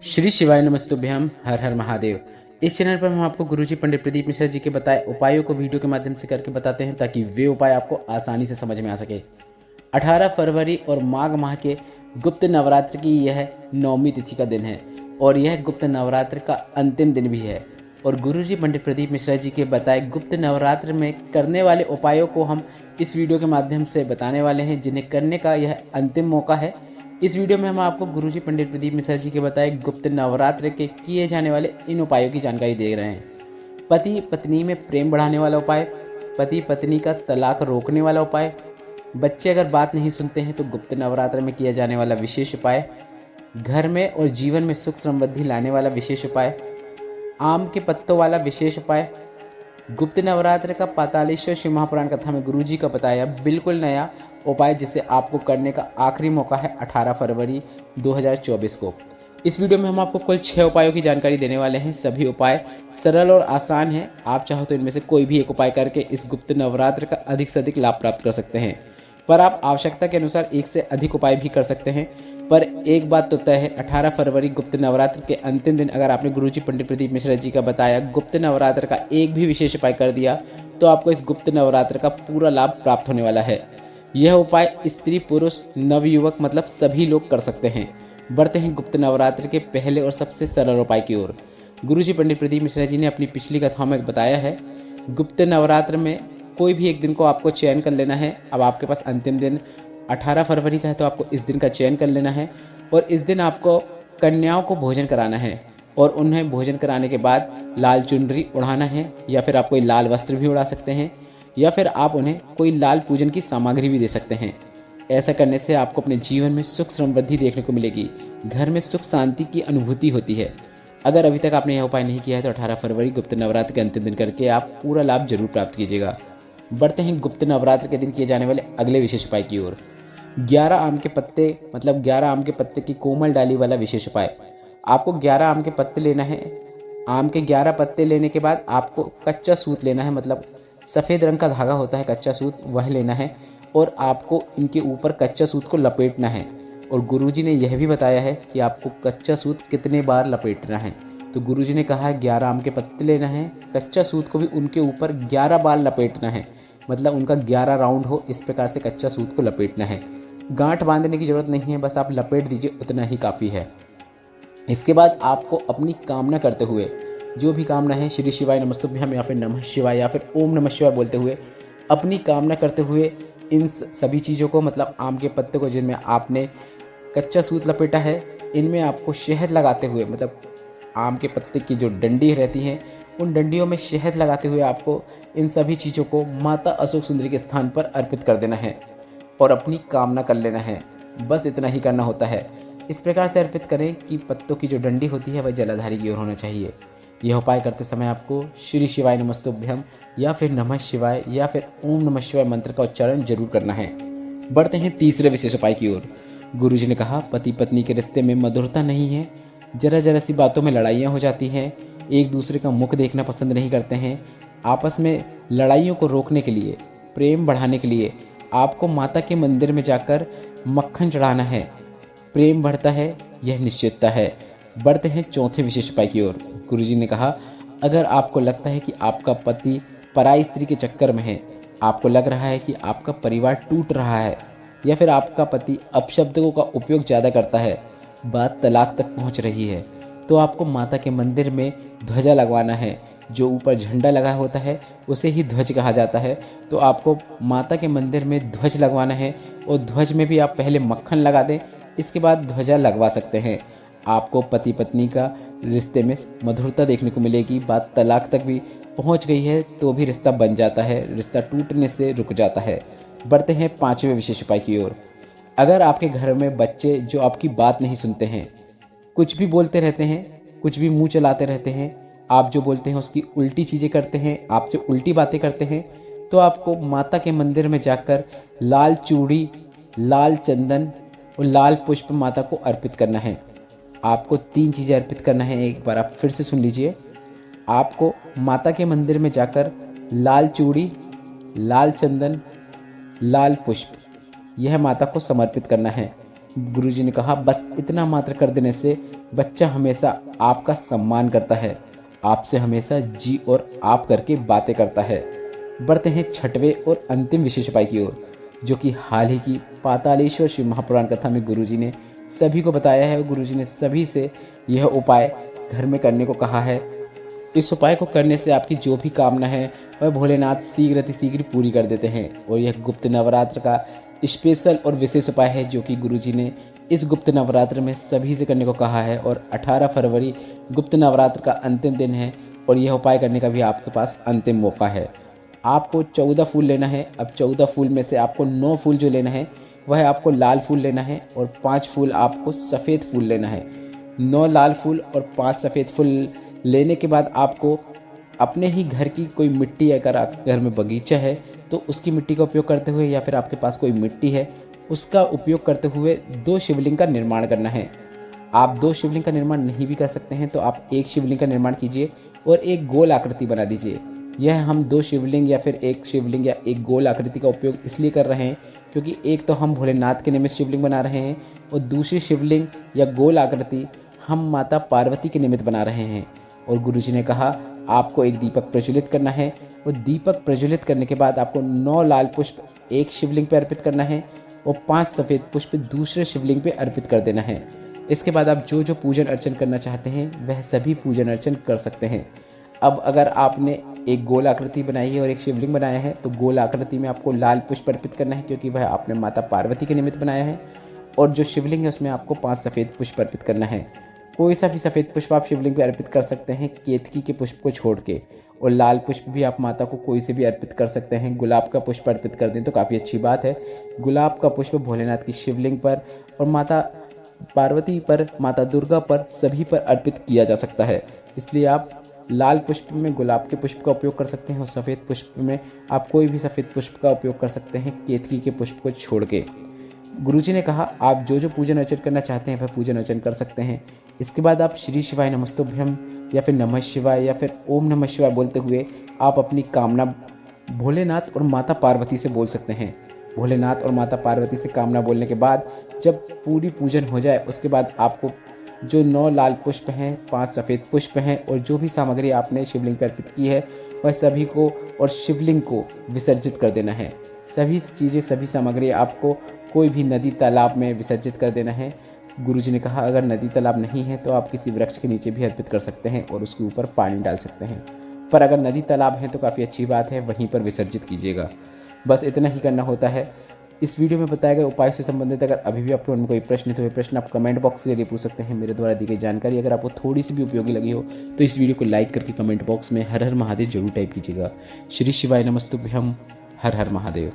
श्री शिवाय नमस्तुभ्यम हर हर महादेव। इस चैनल पर हम आपको गुरुजी पंडित प्रदीप मिश्रा जी के बताए उपायों को वीडियो के माध्यम से करके बताते हैं ताकि वे उपाय आपको आसानी से समझ में आ सके। 18 फरवरी और माघ माह के गुप्त नवरात्र की यह 9वीं तिथि का दिन है और यह गुप्त नवरात्र का अंतिम दिन भी है। और गुरुजी पंडित प्रदीप मिश्रा जी के बताए गुप्त नवरात्र में करने वाले उपायों को हम इस वीडियो के माध्यम से बताने वाले हैं, जिन्हें करने का यह अंतिम मौका है। इस वीडियो में हम आपको गुरुजी पंडित प्रदीप मिश्रा जी के बताए गुप्त नवरात्र के किए जाने वाले इन उपायों की जानकारी दे रहे हैं। पति पत्नी में प्रेम बढ़ाने वाला उपाय, पति पत्नी का तलाक रोकने वाला उपाय, बच्चे अगर बात नहीं सुनते हैं तो गुप्त नवरात्र में किया जाने वाला विशेष उपाय, घर में और जीवन में सुख समृद्धि लाने वाला विशेष उपाय, आम के पत्तों वाला विशेष उपाय, गुप्त नवरात्र का 45वें शिव महापुराण कथा में गुरुजी का बताया बिल्कुल नया उपाय, जिसे आपको करने का आखिरी मौका है 18 फरवरी 2024 को। इस वीडियो में हम आपको कुल 6 उपायों की जानकारी देने वाले हैं। सभी उपाय सरल और आसान हैं। आप चाहो तो इनमें से कोई भी एक उपाय करके इस गुप्त नवरात्र का अधिक से अधिक लाभ प्राप्त कर सकते हैं, पर आप आवश्यकता के अनुसार एक से अधिक उपाय भी कर सकते हैं। पर एक बात तो तय है, 18 फरवरी गुप्त नवरात्र के अंतिम दिन अगर आपने गुरुजी पंडित प्रदीप मिश्रा जी का बताया गुप्त नवरात्र का एक भी विशेष उपाय कर दिया तो आपको इस गुप्त नवरात्र का पूरा लाभ प्राप्त होने वाला है। यह उपाय स्त्री पुरुष नवयुवक मतलब सभी लोग कर सकते हैं। बढ़ते हैं गुप्त नवरात्र के पहले और सबसे सरल उपाय की ओर। गुरुजी पंडित प्रदीप मिश्रा जी ने अपनी पिछली कथाओं में बताया है, गुप्त नवरात्र में कोई भी एक दिन को आपको चयन कर लेना है। अब आपके पास अंतिम दिन 18 फरवरी का है तो आपको इस दिन का चयन कर लेना है और इस दिन आपको कन्याओं को भोजन कराना है और उन्हें भोजन कराने के बाद लाल चुनरी उड़ाना है, या फिर आप कोई लाल वस्त्र भी उड़ा सकते हैं, या फिर आप उन्हें कोई लाल पूजन की सामग्री भी दे सकते हैं। ऐसा करने से आपको अपने जीवन में सुख समृद्धि देखने को मिलेगी, घर में सुख शांति की अनुभूति होती है। अगर अभी तक आपने यह उपाय नहीं किया है तो 18 फरवरी गुप्त नवरात्र के अंतिम दिन करके आप पूरा लाभ जरूर प्राप्त कीजिएगा। बढ़ते हैं गुप्त नवरात्र के दिन किए जाने वाले अगले विशेष उपाय की ओर। 11 आम के पत्ते मतलब 11 आम के पत्ते की कोमल डाली वाला विशेष उपाय। आपको 11 आम के पत्ते लेना है। आम के 11 पत्ते लेने के बाद आपको कच्चा सूत लेना है, मतलब सफ़ेद रंग का धागा होता है कच्चा सूत, वह लेना है और आपको इनके ऊपर कच्चा सूत को लपेटना है। और गुरुजी ने यह भी बताया है कि आपको कच्चा सूत कितने बार लपेटना है। तो गुरुजी ने कहा है 11 आम के पत्ते लेना है, कच्चा सूत को भी उनके ऊपर 11 बार लपेटना है, मतलब उनका 11 राउंड हो, इस प्रकार से कच्चा सूत को लपेटना है। गांठ बांधने की ज़रूरत नहीं है, बस आप लपेट दीजिए, उतना ही काफ़ी है। इसके बाद आपको अपनी कामना करते हुए, जो भी कामना है, श्री शिवाय नमस्तुभ्यम या फिर नमः शिवाय या फिर ओम नमः शिवाय बोलते हुए अपनी कामना करते हुए इन सभी चीज़ों को, मतलब आम के पत्ते को जिनमें आपने कच्चा सूत लपेटा है, इनमें आपको शहद लगाते हुए, मतलब आम के पत्ते की जो डंडी रहती हैं उन डंडियों में शहद लगाते हुए आपको इन सभी चीज़ों को माता अशोक सुंदरी के स्थान पर अर्पित कर देना है और अपनी कामना कर लेना है। बस इतना ही करना होता है। इस प्रकार से अर्पित करें कि पत्तों की जो डंडी होती है वह जलाधारी की ओर होना चाहिए। यह उपाय करते समय आपको श्री शिवाय नमस्तुभ्यम या फिर नमः शिवाय या फिर ओम नमः शिवाय मंत्र का उच्चारण जरूर करना है। बढ़ते हैं तीसरे विशेष उपाय की ओर। गुरुजी ने कहा, पति पत्नी के रिश्ते में मधुरता नहीं है, जरा जरा सी बातों में लड़ाइयाँ हो जाती हैं, एक दूसरे का मुख देखना पसंद नहीं करते हैं। आपस में लड़ाइयों को रोकने के लिए, प्रेम बढ़ाने के लिए आपको माता के मंदिर में जाकर मक्खन चढ़ाना है। प्रेम बढ़ता है, यह निश्चितता है। बढ़ते हैं चौथे विशेष उपाय की ओर। गुरुजी ने कहा, अगर आपको लगता है कि आपका पति पराई स्त्री के चक्कर में है, आपको लग रहा है कि आपका परिवार टूट रहा है, या फिर आपका पति अपशब्दों का उपयोग ज़्यादा करता है, बात तलाक तक पहुंच रही है, तो आपको माता के मंदिर में ध्वजा लगवाना है। जो ऊपर झंडा लगा होता है उसे ही ध्वज कहा जाता है। तो आपको माता के मंदिर में ध्वज लगवाना है और ध्वज में भी आप पहले मक्खन लगा दें, इसके बाद ध्वजा लगवा सकते हैं। आपको पति पत्नी का रिश्ते में मधुरता देखने को मिलेगी। बात तलाक तक भी पहुंच गई है तो भी रिश्ता बन जाता है, रिश्ता टूटने से रुक जाता है। बढ़ते हैं पांचवें विशेष उपाय की ओर। अगर आपके घर में बच्चे जो आपकी बात नहीं सुनते हैं, कुछ भी बोलते रहते हैं, कुछ भी मुंह चलाते रहते हैं, आप जो बोलते हैं उसकी उल्टी चीज़ें करते हैं, आपसे उल्टी बातें करते हैं, तो आपको माता के मंदिर में जाकर लाल चूड़ी, लाल चंदन और लाल पुष्प माता को अर्पित करना है। आपको 3 चीज़ें अर्पित करना है, एक बार आप फिर से सुन लीजिए। आपको माता के मंदिर में जाकर लाल चूड़ी, लाल चंदन, लाल पुष्प, यह माता को समर्पित करना है। गुरुजी ने कहा बस इतना मात्र कर देने से बच्चा हमेशा आपका सम्मान करता है, आपसे हमेशा जी और आप करके बातें करता है। बढ़ते हैं छठवें और अंतिम विशेष उपाय की ओर, जो कि हाल ही की पातालेश्वर शिव महापुराण कथा में गुरुजी ने सभी को बताया है और गुरुजी ने सभी से यह उपाय घर में करने को कहा है। इस उपाय को करने से आपकी जो भी कामना है वह भोलेनाथ शीघ्र अतिशीघ्र पूरी कर देते हैं। और यह गुप्त नवरात्र का स्पेशल और विशेष उपाय है, जो कि गुरुजी ने इस गुप्त नवरात्र में सभी से करने को कहा है। और 18 फरवरी गुप्त नवरात्र का अंतिम दिन है और यह उपाय करने का भी आपके पास अंतिम मौका है। आपको 14 फूल लेना है। अब 14 फूल में से आपको 9 फूल जो लेना है वह आपको लाल फूल लेना है और 5 फूल आपको सफ़ेद फूल लेना है। 9 लाल फूल और 5 सफ़ेद फूल लेने के बाद आपको अपने ही घर की कोई मिट्टी, अगर आपके घर में बगीचा है तो उसकी मिट्टी का उपयोग करते हुए, या फिर आपके पास कोई मिट्टी है उसका उपयोग करते हुए 2 शिवलिंग का निर्माण करना है। आप 2 शिवलिंग का निर्माण नहीं भी कर सकते हैं तो आप 1 शिवलिंग का निर्माण कीजिए और एक गोल आकृति बना दीजिए। यह हम 2 शिवलिंग या फिर 1 शिवलिंग या एक गोल आकृति का उपयोग इसलिए कर रहे हैं क्योंकि एक तो हम भोलेनाथ के निमित्त शिवलिंग बना रहे हैं और दूसरी शिवलिंग या गोल आकृति हम माता पार्वती के निमित्त बना रहे हैं। और गुरुजी ने कहा आपको एक दीपक प्रज्वलित करना है और दीपक प्रज्वलित करने के बाद आपको 9 लाल पुष्प एक शिवलिंग पे अर्पित करना है और 5 सफ़ेद पुष्प दूसरे शिवलिंग पे अर्पित कर देना है। इसके बाद आप जो जो पूजन अर्चन करना चाहते हैं वह सभी पूजन अर्चन कर सकते हैं। अब अगर आपने एक गोल आकृति बनाई है और एक शिवलिंग बनाया है तो गोल आकृति में आपको लाल पुष्प अर्पित करना है क्योंकि वह आपने माता पार्वती के निमित्त बनाया है। और जो शिवलिंग है उसमें आपको 5 सफ़ेद पुष्प अर्पित करना है। कोई सा भी सफ़ेद पुष्प आप शिवलिंग पे अर्पित कर सकते हैं केतकी के पुष्प को छोड़ के। और लाल पुष्प भी आप माता को कोई से भी अर्पित कर सकते हैं। गुलाब का पुष्प अर्पित कर दें तो काफ़ी अच्छी बात है। गुलाब का पुष्प भोलेनाथ की शिवलिंग पर और माता पार्वती पर, माता दुर्गा पर, सभी पर अर्पित किया जा सकता है। इसलिए आप लाल पुष्प में गुलाब के पुष्प का उपयोग कर सकते हैं और सफ़ेद पुष्प में आप कोई भी सफ़ेद पुष्प का उपयोग कर सकते हैं केतकी के पुष्प को छोड़ के। गुरुजी ने कहा आप जो जो पूजन अर्चन करना चाहते हैं वह पूजन अर्चन कर सकते हैं। इसके बाद आप श्री शिवाय नमस्तुभ्यम या फिर नमः शिवाय या फिर ओम नमः शिवाय बोलते हुए आप अपनी कामना भोलेनाथ और माता पार्वती से बोल सकते हैं। भोलेनाथ और माता पार्वती से कामना बोलने के बाद जब पूरी पूजन हो जाए उसके बाद आपको जो 9 लाल पुष्प हैं, 5 सफ़ेद पुष्प हैं और जो भी सामग्री आपने शिवलिंग पर अर्पित की है वह सभी को और शिवलिंग को विसर्जित कर देना है। सभी चीज़ें, सभी सामग्री आपको कोई भी नदी तालाब में विसर्जित कर देना है। गुरुजी ने कहा अगर नदी तालाब नहीं है तो आप किसी वृक्ष के नीचे भी अर्पित कर सकते हैं और उसके ऊपर पानी डाल सकते हैं। पर अगर नदी तालाब है तो काफ़ी अच्छी बात है, वहीं पर विसर्जित कीजिएगा। बस इतना ही करना होता है। इस वीडियो में बताए गए उपाय से संबंधित अगर अभी भी आपके मन में कोई प्रश्न है तो वह प्रश्न आप कमेंट बॉक्स के जरिए पूछ सकते हैं। मेरे द्वारा दी गई जानकारी अगर आपको थोड़ी सी भी उपयोगी लगी हो तो इस वीडियो को लाइक करके कमेंट बॉक्स में हर हर महादेव जरूर टाइप कीजिएगा। श्री शिवाय नमस्तुभ्यम। हर हर महादेव।